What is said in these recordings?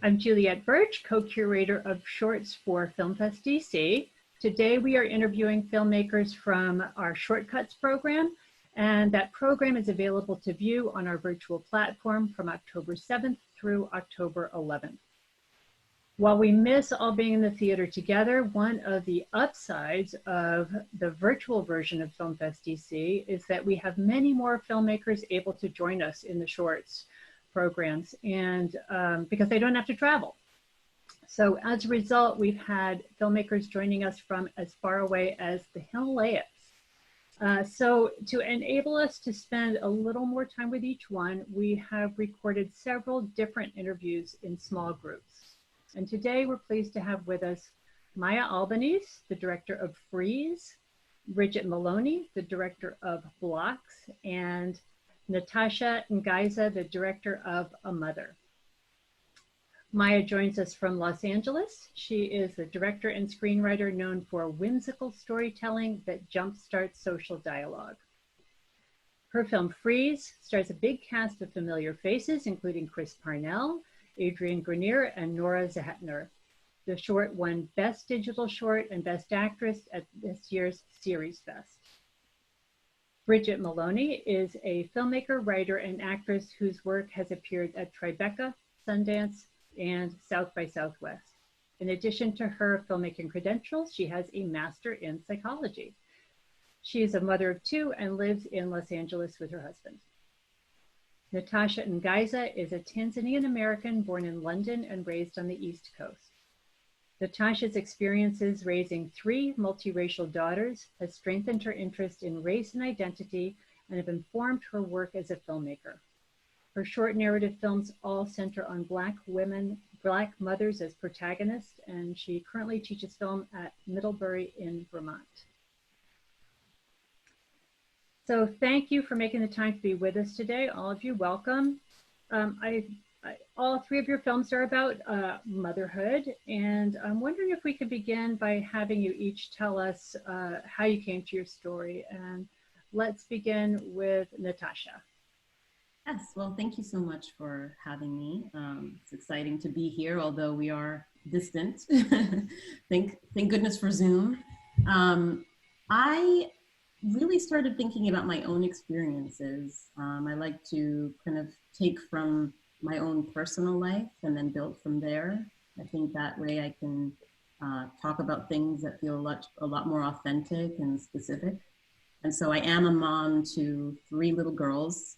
I'm Juliette Birch, co-curator of shorts for Filmfest DC. Today we are interviewing filmmakers from our Shortcuts program, and that program is available to view on our virtual platform from October 7th through October 11th. While we miss all being in the theater together, one of the upsides of the virtual version of Filmfest DC is that we have many more filmmakers able to join us in the shorts programs, and because they don't have to travel. So as a result, we've had filmmakers joining us from as far away as the Himalayas. So to enable us to spend a little more time with each one, we have recorded several different interviews in small groups. And today we're pleased to have with us Maya Albanese, the director of Freeze, Bridget Moloney, the director of Blocks, and Natasha Ngaiza, the director of A Mother. Maya joins us from Los Angeles. She is the director and screenwriter known for whimsical storytelling that jumpstarts social dialogue. Her film Freeze stars a big cast of familiar faces, including Chris Parnell, Adrienne Grenier, and Nora Zehetner. The short won Best Digital Short and Best Actress at this year's Series Fest. Bridget Moloney is a filmmaker, writer, and actress whose work has appeared at Tribeca, Sundance, and South by Southwest. In addition to her filmmaking credentials, she has a master in psychology. She is a mother of two and lives in Los Angeles with her husband. Natasha Ngaiza is a Tanzanian American born in London and raised on the East Coast. Natasha's experiences raising three multiracial daughters has strengthened her interest in race and identity and have informed her work as a filmmaker. Her short narrative films all center on Black women, Black mothers as protagonists, and she currently teaches film at Middlebury in Vermont. So thank you for making the time to be with us today. All of you, welcome. All three of your films are about motherhood, and I'm wondering if we could begin by having you each tell us how you came to your story. And let's begin with Natasha. Yes, well, thank you so much for having me. It's exciting to be here, although we are distant. Thank goodness for Zoom. I really started thinking about my own experiences. I like to kind of take from my own personal life and then build from there. I think that way I can talk about things that feel a lot more authentic and specific. And so I am a mom to three little girls,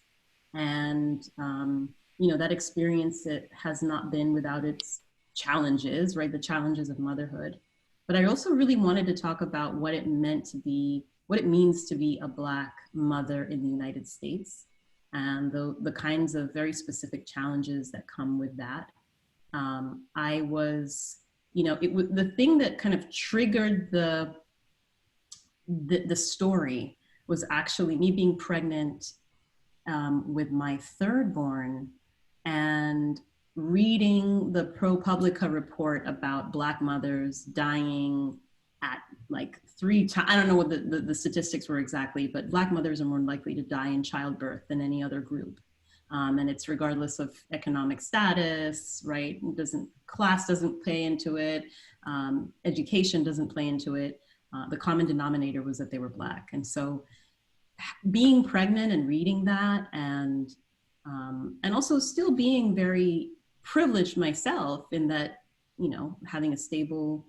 and that experience, it has not been without its challenges, right? The challenges of motherhood. But I also really wanted to talk about what it means to be a Black mother in the United States, and the kinds of very specific challenges that come with that. I was, the thing that kind of triggered the story was actually me being pregnant with my third born and reading the ProPublica report about Black mothers dying at like 3 times. I don't know what the statistics were exactly, but Black mothers are more likely to die in childbirth than any other group. And it's regardless of economic status, right? Class doesn't play into it. Education doesn't play into it. The common denominator was that they were Black. And so being pregnant and reading that, and also still being very privileged myself in that, having a stable,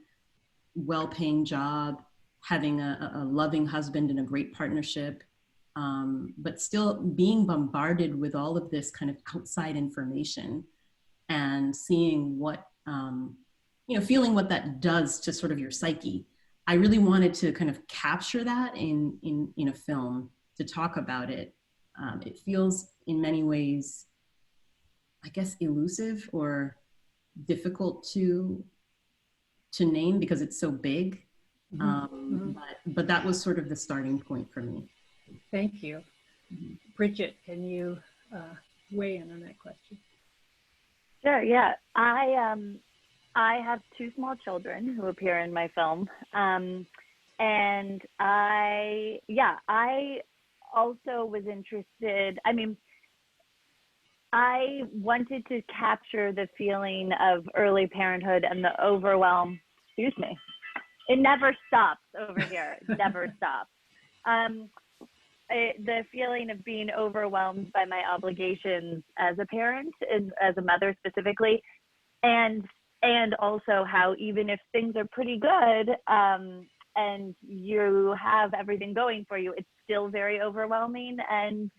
well-paying job, having a loving husband and a great partnership, but still being bombarded with all of this kind of outside information and seeing what, feeling what that does to sort of your psyche. I really wanted to kind of capture that in a film, to talk about it. It feels in many ways, I guess, elusive or difficult to name because it's so big. But that was sort of the starting point for me. Thank you. Bridget, can you weigh in on that question? Sure, yeah. I have two small children who appear in my film. And I also was interested, I wanted to capture the feeling of early parenthood and the overwhelm. Excuse me. It never stops over here. It never stops. The feeling of being overwhelmed by my obligations as a parent, as a mother specifically, and also how even if things are pretty good and you have everything going for you, it's still very overwhelming and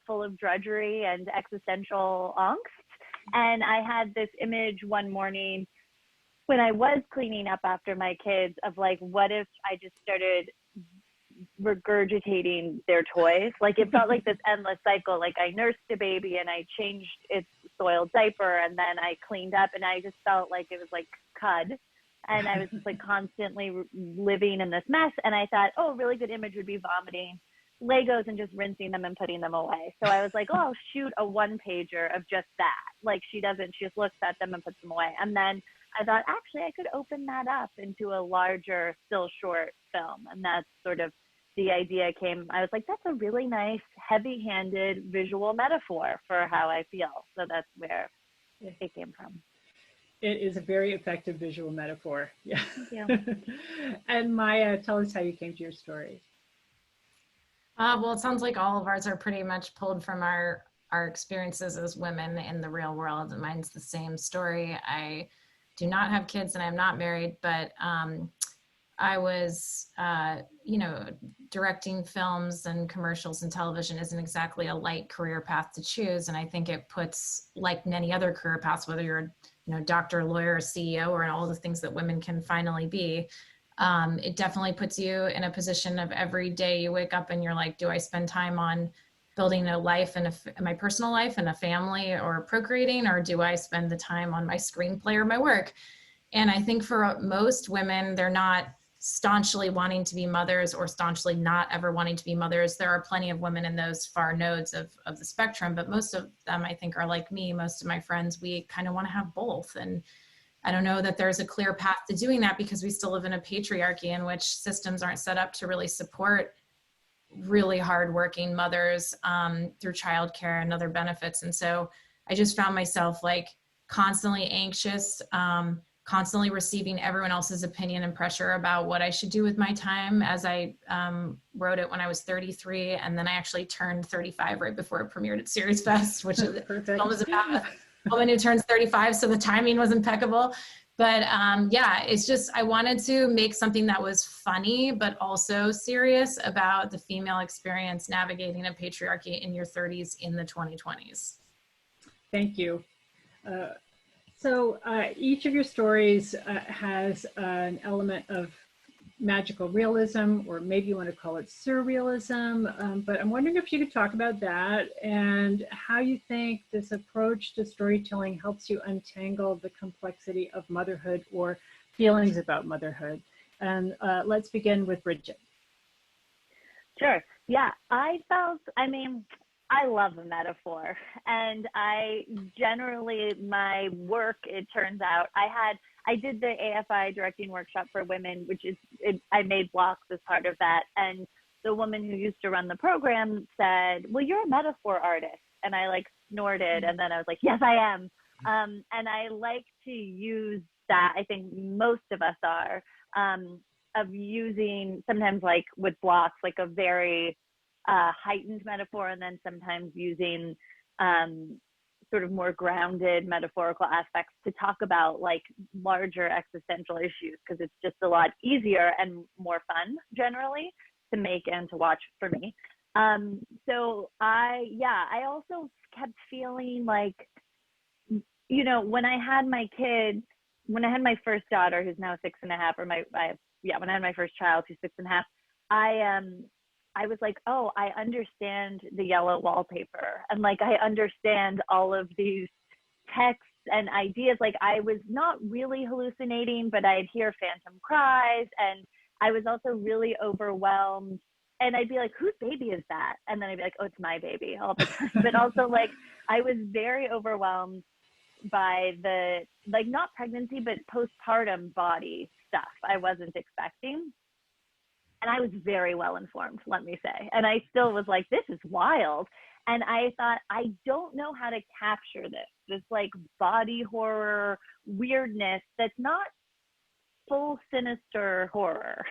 full of drudgery and existential angst. And I had this image one morning when I was cleaning up after my kids of like, what if I just started regurgitating their toys? Like it felt like this endless cycle. Like I nursed a baby and I changed its soiled diaper and then I cleaned up, and I just felt like it was like cud. And I was just like constantly living in this mess. And I thought, oh, a really good image would be vomiting Legos and just rinsing them and putting them away. So I was like, oh, I'll shoot a one pager of just that. Like she just looks at them and puts them away. And then I thought, actually, I could open that up into a larger, still short film. And that's sort of the idea came. I was like, that's a really nice, heavy-handed visual metaphor for how I feel. So that's where it came from. It is a very effective visual metaphor. Yeah. Thank you. And Maya, tell us how you came to your story. Well, it sounds like all of ours are pretty much pulled from our experiences as women in the real world. Mine's the same story. I do not have kids and I'm not married, but I was, directing films and commercials and television isn't exactly a light career path to choose. And I think it puts, like many other career paths, whether you're, doctor, lawyer, CEO, or all the things that women can finally be, it definitely puts you in a position of every day you wake up and you're like, do I spend time on building a life and my personal life and a family or procreating, or do I spend the time on my screenplay or my work? And I think for most women, they're not staunchly wanting to be mothers or staunchly not ever wanting to be mothers. There are plenty of women in those far nodes of the spectrum, but most of them, I think, are like me. Most of my friends, we kind of want to have both. And I don't know that there's a clear path to doing that because we still live in a patriarchy in which systems aren't set up to really support really hardworking mothers through childcare and other benefits. And so I just found myself like constantly anxious, constantly receiving everyone else's opinion and pressure about what I should do with my time, as I wrote it when I was 33. And then I actually turned 35 right before it premiered at Series Fest, which is film is about a woman who turns 35. So the timing was impeccable. But it's just, I wanted to make something that was funny, but also serious about the female experience navigating a patriarchy in your 30s in the 2020s. Thank you. So each of your stories has an element of magical realism, or maybe you want to call it surrealism, but I'm wondering if you could talk about that and how you think this approach to storytelling helps you untangle the complexity of motherhood or feelings about motherhood. And let's begin with Bridget. Sure. Yeah, I love a metaphor, and I generally, my work, it turns out, I did the AFI directing workshop for women, I made blocks as part of that. And the woman who used to run the program said, well, you're a metaphor artist. And I like snorted. And then I was like, yes, I am. And I like to use that. I think most of us are, of using sometimes like with blocks, like a very heightened metaphor, and then sometimes using sort of more grounded metaphorical aspects to talk about like larger existential issues, because it's just a lot easier and more fun generally to make and to watch for me. So I also kept feeling like, when I had my first daughter, who's now 6.5, when I had my first child, who's 6.5, I was like, oh, I understand the yellow wallpaper. And like, I understand all of these texts and ideas. Like, I was not really hallucinating, but I'd hear phantom cries. And I was also really overwhelmed. And I'd be like, whose baby is that? And then I'd be like, oh, it's my baby all the time. But also like, I was very overwhelmed by the, like, not pregnancy, but postpartum body stuff I wasn't expecting. And I was very well informed, let me say. And I still was like, this is wild. And I thought, I don't know how to capture this like body horror weirdness that's not full sinister horror,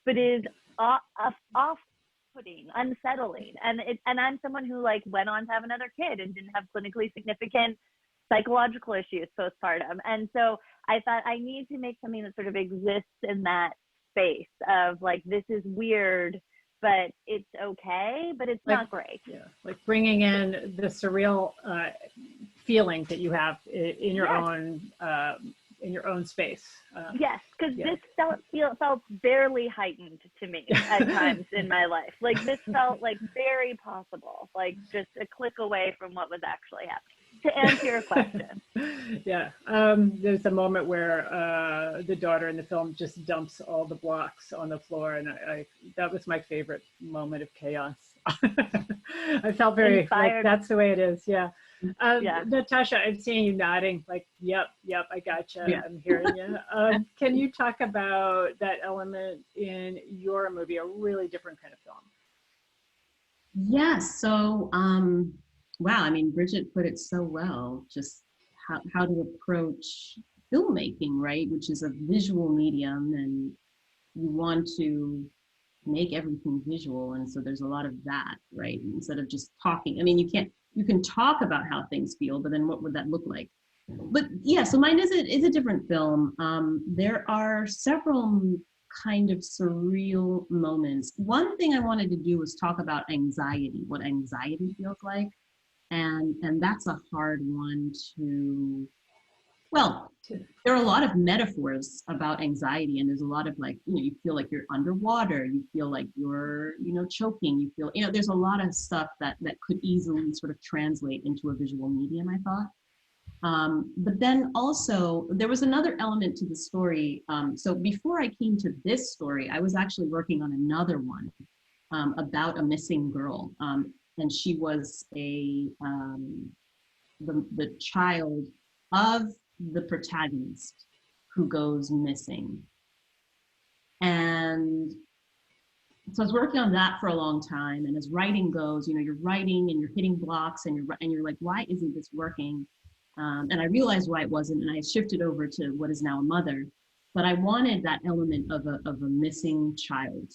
but is off-putting, unsettling. And I'm someone who like went on to have another kid and didn't have clinically significant psychological issues postpartum. And so I thought I need to make something that sort of exists in that space of like, this is weird, but it's okay, but it's not great. Yeah, like bringing in the surreal feeling that you have in your own space. Yes, because this felt barely heightened to me at times in my life. Like this felt like very possible, like just a click away from what was actually happening. To answer your question. Yeah, there's a moment where the daughter in the film just dumps all the blocks on the floor, and I that was my favorite moment of chaos. I felt very like that's the way it is. Yeah. Natasha, I'm seeing you nodding like, yep, I gotcha. Yeah. I'm hearing you. Can you talk about that element in your movie, a really different kind of film? Yes. So, wow, I mean, Bridget put it so well, just how to approach filmmaking, right? Which is a visual medium, and you want to make everything visual. And so there's a lot of that, right? Instead of just talking. I mean, you can talk about how things feel, but then what would that look like? But yeah, so mine is a different film. There are several kind of surreal moments. One thing I wanted to do was talk about anxiety, what anxiety feels like. And that's a hard one to, well, there are a lot of metaphors about anxiety, and there's a lot of like, you feel like you're underwater, you feel like you're, choking, you feel, there's a lot of stuff that could easily sort of translate into a visual medium, I thought. But then also there was another element to the story. So before I came to this story, I was actually working on another one about a missing girl. And she was the child of the protagonist who goes missing. And so I was working on that for a long time. And as writing goes, you're writing and you're hitting blocks and you're like, why isn't this working? And I realized why it wasn't, and I shifted over to what is now a mother. But I wanted that element of a missing child.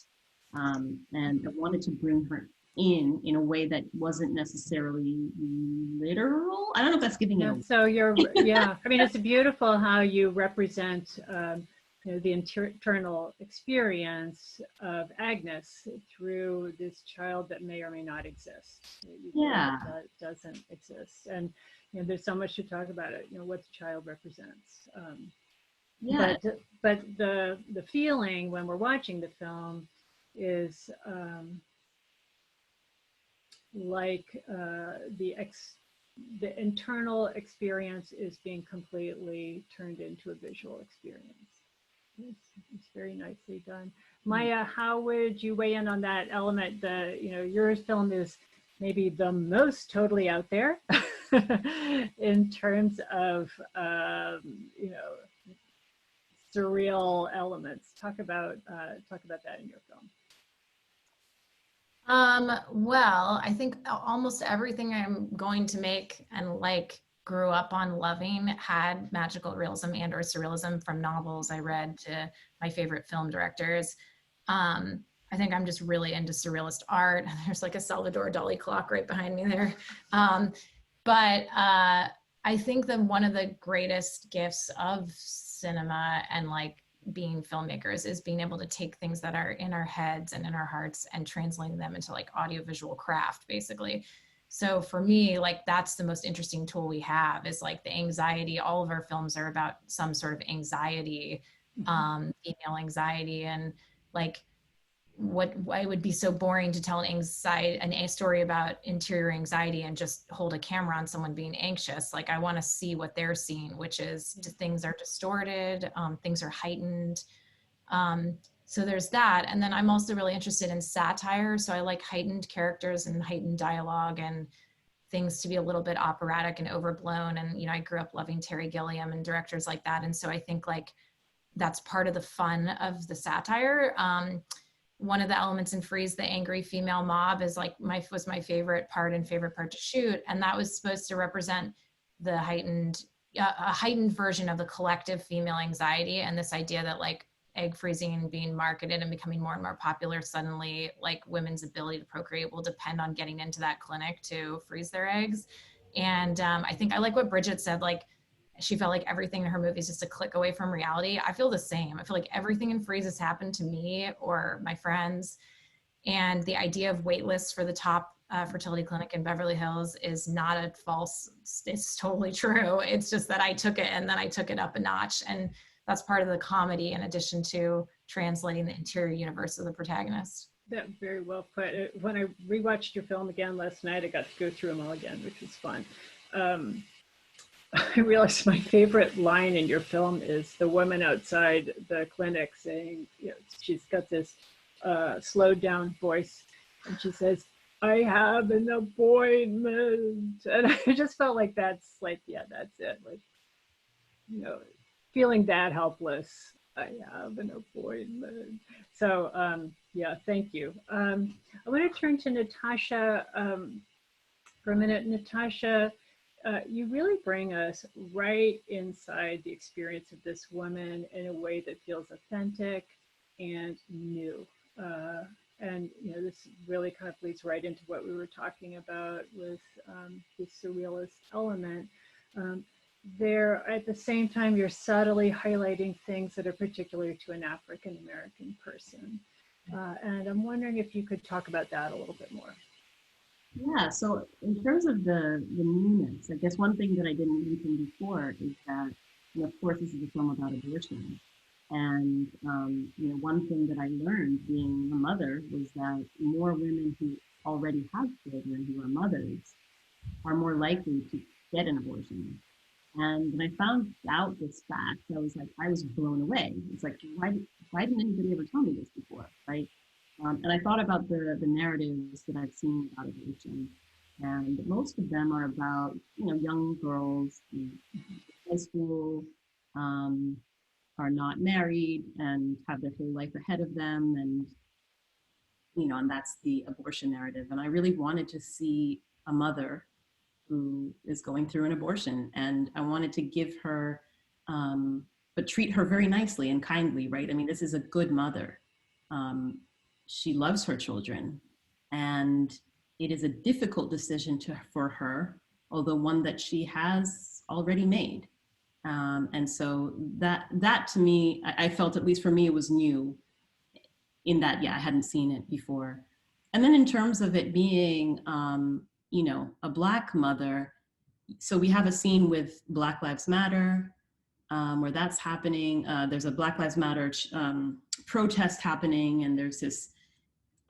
And I wanted to bring her in a way that wasn't necessarily literal. I don't know if that's giving it. So I mean, it's beautiful how you represent the internal experience of Agnes through this child that may or may not exist. That doesn't exist. And there's so much to talk about it, what the child represents. But the feeling when we're watching the film is like the internal experience is being completely turned into a visual experience. It's very nicely done. Maya, how would you weigh in on that element? Your film is maybe the most totally out there in terms of surreal elements. Talk about that in your film. Well, I think almost everything I'm going to make and grew up on loving had magical realism and or surrealism, from novels I read to my favorite film directors. I think I'm just really into surrealist art. There's like a Salvador Dali clock right behind me there. But I think that one of the greatest gifts of cinema and being filmmakers is being able to take things that are in our heads and in our hearts and translating them into audiovisual craft, basically. So for me, that's the most interesting tool we have, is the anxiety. All of our films are about some sort of anxiety, female anxiety, and why it would be so boring to tell a story about interior anxiety and just hold a camera on someone being anxious. I want to see what they're seeing, which is things are distorted, things are heightened. So there's that. And then I'm also really interested in satire. So I like heightened characters and heightened dialogue and things to be a little bit operatic and overblown. And, I grew up loving Terry Gilliam and directors like that. And so I think that's part of the fun of the satire. one of the elements in Freeze, the angry female mob, is like was my favorite part to shoot. And that was supposed to represent the a heightened version of the collective female anxiety, and this idea that like egg freezing and being marketed and becoming more and more popular, suddenly like women's ability to procreate will depend on getting into that clinic to freeze their eggs. And I think I like what Bridget said, like she felt like everything in her movie is just a click away from reality. I feel the same. I feel like everything in Freeze has happened to me or my friends. And the idea of wait lists for the top fertility clinic in Beverly Hills is not a false, it's totally true. It's just that I took it and then I took it up a notch. And that's part of the comedy in addition to translating the interior universe of the protagonist. That very well put. When I rewatched your film again last night, I got to go through them all again, which was fun. I realized my favorite line in your film is the woman outside the clinic saying, you know, she's got this slowed down voice, and she says, "I have an appointment," and I just felt like that's like, yeah, that's it. Like, you know, feeling that helpless. I have an appointment. So yeah, thank you. I want to turn to Natasha for a minute. Natasha, you really bring us right inside the experience of this woman in a way that feels authentic and new. And you know, this really kind of leads right into what we were talking about with the surrealist element. There, at the same time, you're subtly highlighting things that are particular to an African American person. And I'm wondering if you could talk about that a little bit more. Yeah, so in terms of the newness, I guess one thing that I didn't mention before is that, you know, of course, this is a film about abortion. And, you know, one thing that I learned being a mother was that more women who already have children who are mothers are more likely to get an abortion. And when I found out this fact, I was blown away. It's like, why didn't anybody ever tell me this before, right? And I thought about the narratives that I've seen about abortion, and most of them are about, you know, young girls in high school, are not married and have their whole life ahead of them, and you know, and that's the abortion narrative. And I really wanted to see a mother who is going through an abortion, and I wanted to give her, but treat her very nicely and kindly, right? I mean, this is a good mother. She loves her children, and it is a difficult decision for her, although one that she has already made. And so that to me, I felt, at least for me, it was new in that, yeah, I hadn't seen it before. And then in terms of it being, you know, a Black mother, so we have a scene with Black Lives Matter, where that's happening. There's a Black Lives Matter protest happening, and there's this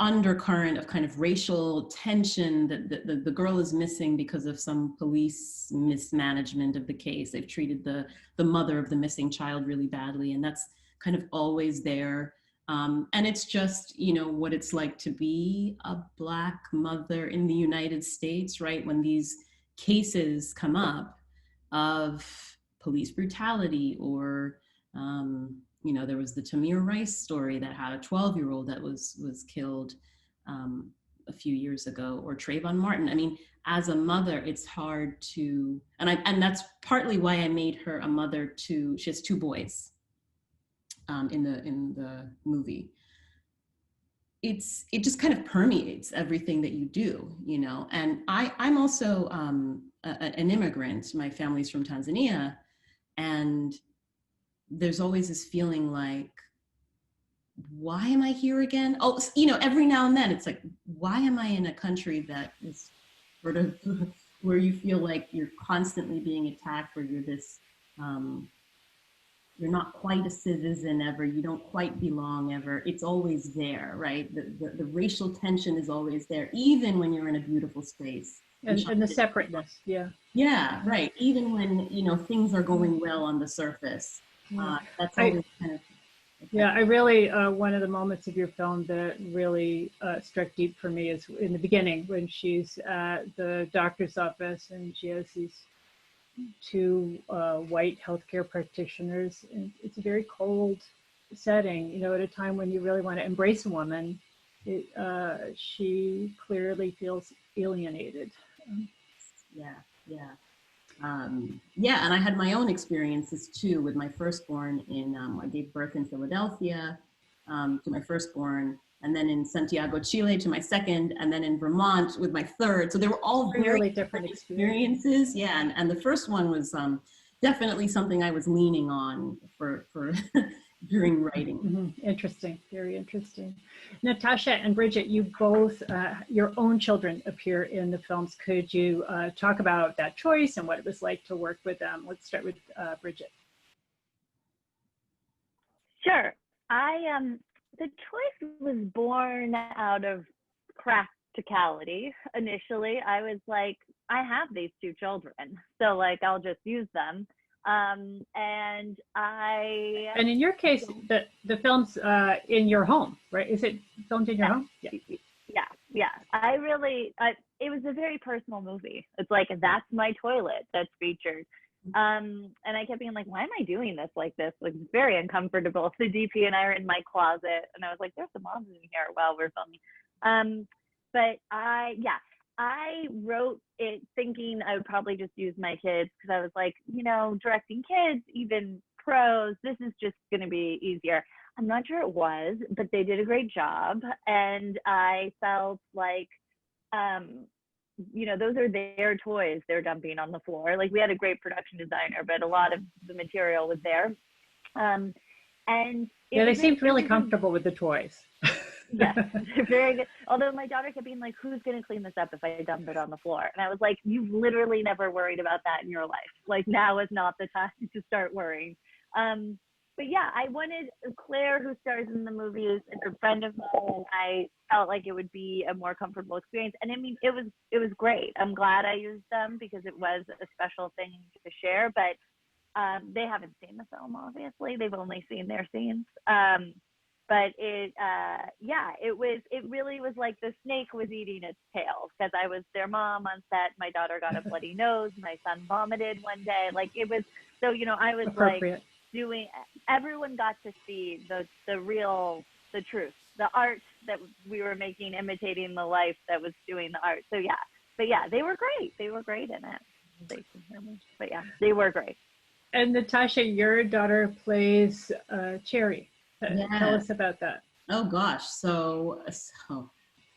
undercurrent of kind of racial tension that the girl is missing because of some police mismanagement of the case. They've treated the mother of the missing child really badly, and that's kind of always there. And it's just, you know, what it's like to be a Black mother in the United States, right? When these cases come up of police brutality, or you know, there was the Tamir Rice story that had a 12-year-old that was killed a few years ago, or Trayvon Martin. I mean, as a mother, it's hard to, and that's partly why I made her a mother to. She has 2 boys in the movie. It just kind of permeates everything that you do, you know. And I'm also an immigrant. My family's from Tanzania, and there's always this feeling like, why am I here again? Oh, you know, every now and then it's like, why am I in a country that is sort of where you feel like you're constantly being attacked, where you're this, you're not quite a citizen ever, you don't quite belong ever. It's always there, right? The racial tension is always there, even when you're in a beautiful space. And the separateness, yeah. Yeah, right. Even when, you know, things are going well on the surface. That's always kind of. Yeah, I really, one of the moments of your film that really struck deep for me is in the beginning, when she's at the doctor's office and she has these 2 white healthcare practitioners, and it's a very cold setting, you know, at a time when you really want to embrace a woman, she clearly feels alienated. Yeah, yeah. Yeah, and I had my own experiences too with my firstborn I gave birth in Philadelphia to my firstborn, and then in Santiago, Chile to my second, and then in Vermont with my third. So they were all very really different experiences. Yeah, and the first one was definitely something I was leaning on for during writing. Mm-hmm. Interesting, very interesting. Natasha and Bridget, you both, your own children appear in the films. Could you talk about that choice and what it was like to work with them? Let's start with Bridget. Sure. The choice was born out of practicality. Initially, I was like, I have these two children, so like I'll just use them. And in your case, the film's in your home, right? Is it filmed in your home? Yeah. It was a very personal movie. It's like, that's my toilet that's featured. And I kept being like, why am I doing this like this? Like, very uncomfortable. So DP and I are in my closet, and I was like, there's some moms in here while we're filming. But I wrote it thinking I would probably just use my kids, because I was like, you know, directing kids, even pros, this is just going to be easier. I'm not sure it was, but they did a great job. And I felt like, you know, those are their toys they're dumping on the floor. Like, we had a great production designer, but a lot of the material was there. And yeah, they seemed really comfortable with the toys. Yes, very good. Although my daughter kept being like, who's going to clean this up if I dump it on the floor? And I was like, you've literally never worried about that in your life. Like, now is not the time to start worrying. But yeah, I wanted Claire, who stars in the movie, is a friend of mine. I felt like it would be a more comfortable experience. And I mean, it was great. I'm glad I used them, because it was a special thing to share. But they haven't seen the film, obviously. They've only seen their scenes. But it really was like the snake was eating its tail, because I was their mom on set. My daughter got a bloody nose. My son vomited one day. Like, it was, so, you know, I was like everyone got to see the truth, the art that we were making, imitating the life that was doing the art. So yeah, but yeah, they were great. They were great in it. They can hear me, but yeah, they were great. And Natasha, your daughter plays Cherry. Tell us about that. Oh gosh, so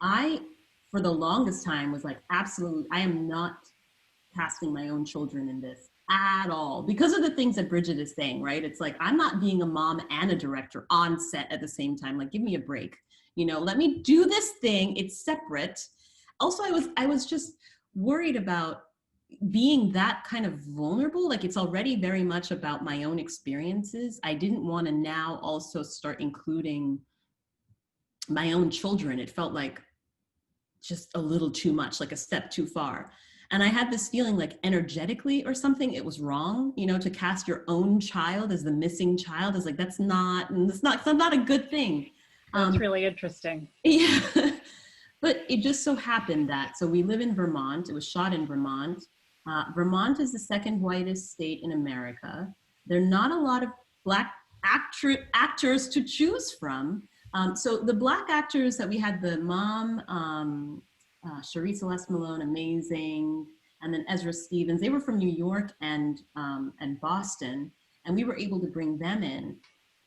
I, for the longest time, was like, absolutely, I am not casting my own children in this at all, because of the things that Bridget is saying, right? It's like, I'm not being a mom and a director on set at the same time. Like, give me a break, you know, let me do this thing. It's separate. Also, I was just worried about being that kind of vulnerable. Like, it's already very much about my own experiences. I didn't want to now also start including my own children. It felt like just a little too much, like a step too far. And I had this feeling like, energetically or something, it was wrong, you know, to cast your own child as the missing child. Is like, it's not a good thing. That's really interesting. Yeah. But it just so happened that, so we live in Vermont. It was shot in Vermont. Vermont is the second whitest state in America. There are not a lot of Black actors to choose from. So the Black actors that we had, the mom, Cherie Celeste Malone, amazing, and then Ezra Stevens, they were from New York and Boston, and we were able to bring them in.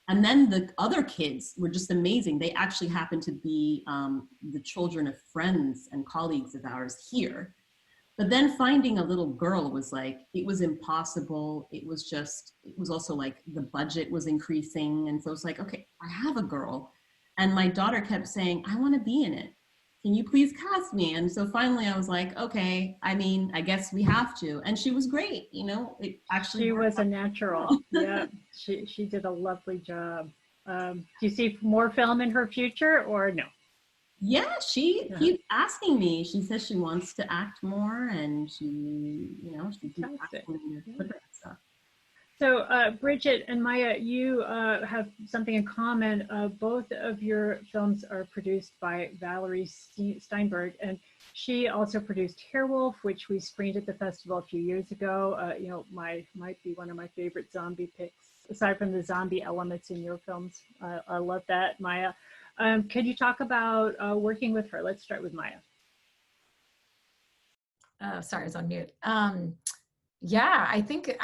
And then the other kids were just amazing. They actually happened to be the children of friends and colleagues of ours here. But then finding a little girl was like, it was impossible. It was also like the budget was increasing. And so it's like, okay, I have a girl. And my daughter kept saying, I want to be in it. Can you please cast me? And so finally I was like, okay, I mean, I guess we have to. And she was great, you know, it actually she was a natural. Yeah, she did a lovely job. Do you see more film in her future or no? Yeah, she keeps asking me. She says she wants to act more, and she keeps asking me to put her stuff. So Bridget and Maya, you have something in common. Both of your films are produced by Valerie Steinberg, and she also produced Hairwolf, which we screened at the festival a few years ago. You know, might be one of my favorite zombie picks aside from the zombie elements in your films. I love that, Maya. Could you talk about working with her? Let's start with Maya. Sorry, I was on mute. Yeah, I think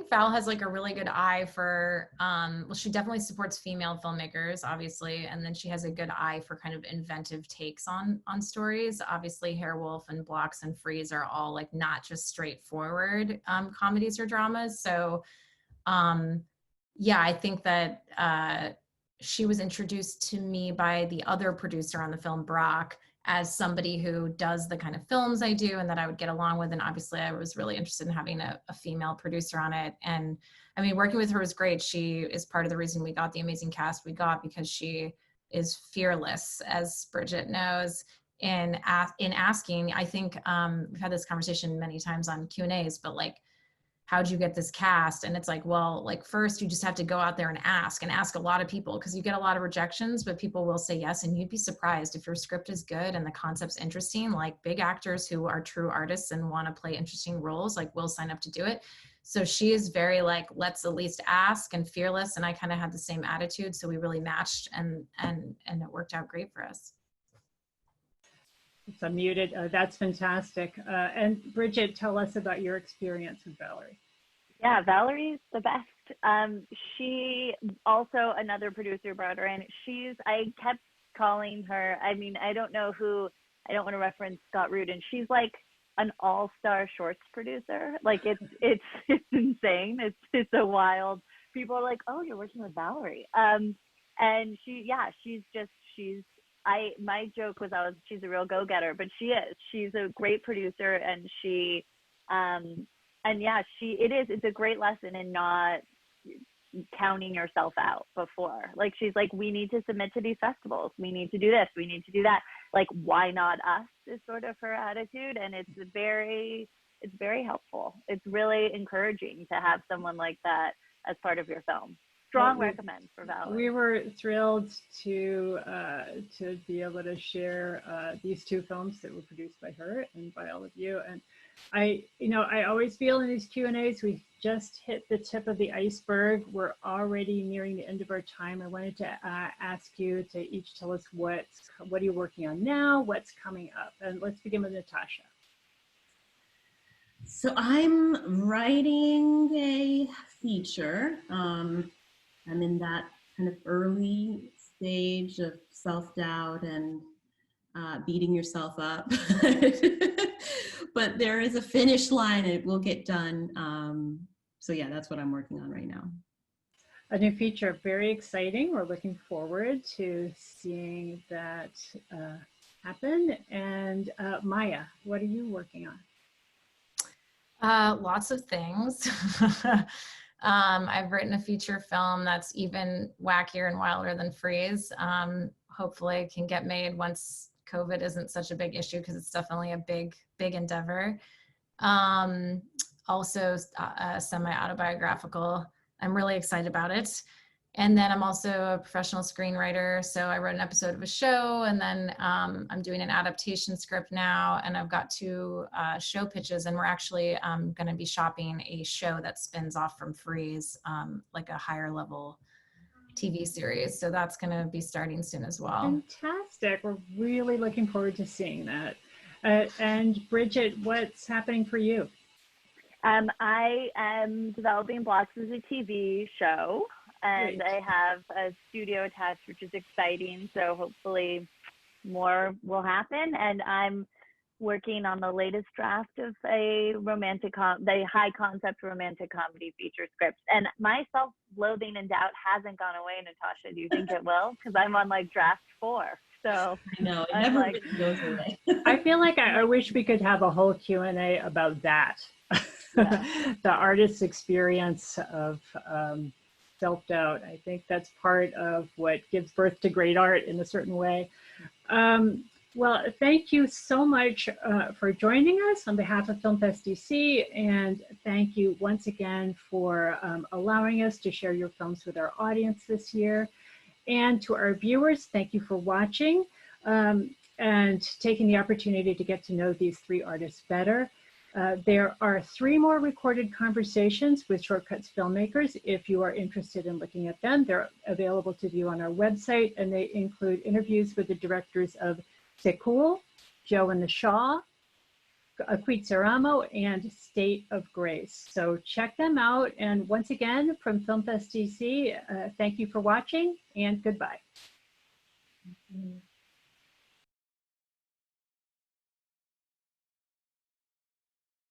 Val has like a really good eye for, well, she definitely supports female filmmakers, obviously. And then she has a good eye for kind of inventive takes on stories. Obviously, Hairwolf and Blocks and Freeze are all like not just straightforward comedies or dramas. So yeah, I think that she was introduced to me by the other producer on the film, Brock, as somebody who does the kind of films I do and that I would get along with. And obviously I was really interested in having a female producer on it. And I mean, working with her was great. She is part of the reason we got the amazing cast we got, because she is fearless, as Bridget knows, in asking. I think we've had this conversation many times on Q&As, but like, how'd you get this cast? And it's like, well, like first you just have to go out there and ask a lot of people, because you get a lot of rejections, but people will say yes. And you'd be surprised if your script is good and the concept's interesting, like big actors who are true artists and want to play interesting roles, like will sign up to do it. So she is very like, let's at least ask, and fearless. And I kind of had the same attitude. So we really matched, and it worked out great for us. It's unmuted. That's fantastic. And Bridget, tell us about your experience with Valerie. Yeah, Valerie's the best. She also, another producer brought her in. I kept calling her, I mean, I don't know who, I don't want to reference Scott Rudin. She's like an all-star shorts producer. Like it's insane. It's a wild, people are like, oh, you're working with Valerie. And my joke was she's a real go-getter, but she's a great producer, and it's a great lesson in not counting yourself out before. Like, she's like, we need to submit to these festivals. We need to do this. We need to do that. Like, why not us is sort of her attitude. And it's very helpful. It's really encouraging to have someone like that as part of your film. Strong recommend for Valerie. We were thrilled to be able to share these two films that were produced by her and by all of you. And I always feel in these Q&As, we've just hit the tip of the iceberg. We're already nearing the end of our time. I wanted to ask you to each tell us what are you working on now, what's coming up, and let's begin with Natasha. So I'm writing a feature. I'm in that kind of early stage of self-doubt and beating yourself up. But there is a finish line, and it will get done. So yeah, that's what I'm working on right now. A new feature, very exciting. We're looking forward to seeing that happen. And Maya, what are you working on? Lots of things. I've written a feature film that's even wackier and wilder than Freeze. Hopefully it can get made once COVID isn't such a big issue, because it's definitely a big endeavor. Also semi-autobiographical. I'm really excited about it. And then I'm also a professional screenwriter. So I wrote an episode of a show, and then I'm doing an adaptation script now, and I've got 2 show pitches, and we're actually going to be shopping a show that spins off from Freeze, like a higher level TV series. So that's going to be starting soon as well. Fantastic. We're really looking forward to seeing that. And Bridget, what's happening for you? I am developing Blocks as a TV show, and Great. I have a studio attached, which is exciting. So hopefully more will happen. And I'm working on the latest draft of a the high concept romantic comedy feature script. And my self-loathing and doubt hasn't gone away, Natasha. Do you think it will? Because I'm on like draft 4. So I know, it never really goes away. I feel like I wish we could have a whole Q&A about that. Yeah. The artist's experience of self-doubt. I think that's part of what gives birth to great art in a certain way. Well, thank you so much for joining us on behalf of Filmfest DC, and thank you once again for allowing us to share your films with our audience this year. And to our viewers, thank you for watching and taking the opportunity to get to know these 3 artists better. There are 3 more recorded conversations with Shortcuts filmmakers. If you are interested in looking at them, they're available to view on our website, and they include interviews with the directors of Sekul, Joe and the Shaw, Aquitsaramo, and State of Grace. So check them out. And once again, from Filmfest DC, thank you for watching and goodbye.